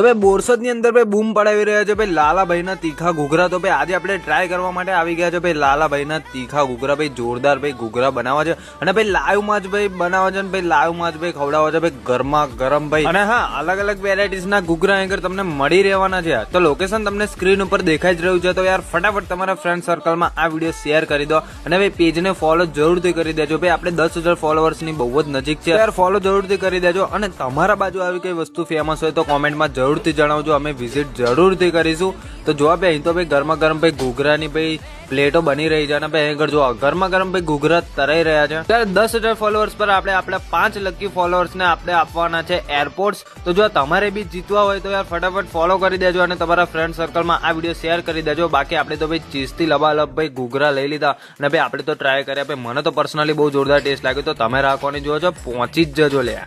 તો ભાઈ બોરસદ ની અંદર ભાઈ બૂમ પડાવી રહ્યા છે ભાઈ લાલાભાઈના તીખા ઘૂઘરા। તો ભાઈ આજે આપણે ટ્રાય કરવા માટે આવી ગયા છે ભાઈ લાલાભાઈના તીખા ઘૂઘરા। ભાઈ જોરદાર ભાઈ ઘૂઘરા બનાવવા છે અને ભાઈ લાઈવ માં જ ભાઈ બનાવવા છે, ભાઈ લાઈવ માં જ ભાઈ ખવડાવવા છે ભાઈ ગરમા ગરમ ભાઈ। અને હા, અલગ અલગ વેરાયટીઝ ના ઘૂઘરા આગળ તમને મળી રહેવાના છે। તો લોકેશન તમને સ્ક્રીન ઉપર દેખાઈ જ રહ્યું છે। તો યાર ફટાફટ તમારા ફ્રેન્ડ સર્કલમાં આ વિડીયો શેર કરી દો અને ભાઈ પેજને ફોલો જરૂરથી કરી દેજો। ભાઈ આપણે 10,000 ફોલોવર્સ ની બહુ જ નજીક છે, યાર ફોલો જરૂરથી કરી દેજો। અને તમારા બાજુ આવી કઈ વસ્તુ ફેમસ હોય તો કોમેન્ટમાં જરૂરથી જણાવજો, અમે વિઝિટ જરૂરથી કરીશું। તો જો ભાઈ અહીં તો ભાઈ ગરમા ગરમ ભાઈ ઘૂઘરાની ભાઈ પ્લેટો બની રહી છે અને ભાઈ આગળ જો ગરમા ગરમ ભાઈ ઘૂઘરા તરાઈ રહ્યા છે। ત્યારે 10,000 ફોલોવર્સ પર આપણે આપણા 5 લકી ફોલોવર્સ ને આપણે આપવાના છે એરપોર્ટ્સ। તો જો તમારે બી જીતવા હોય તો યાર ફટાફટ ફોલો કરી દેજો અને તમારા ફ્રેન્ડ સર્કલમાં આ વિડીયો શેર કરી દેજો। બાકી આપણે તો ભાઈ ચીઝથી લબાલબ ભાઈ ઘૂઘરા લઈ લીધા અને ભાઈ આપણે તો ટ્રાય કર્યા। ભાઈ મને તો પર્સનલી બહુ જોરદાર ટેસ્ટ લાગ્યો। તો તમે રાખવાની જોવો છો, પહોંચી જ જજો લે।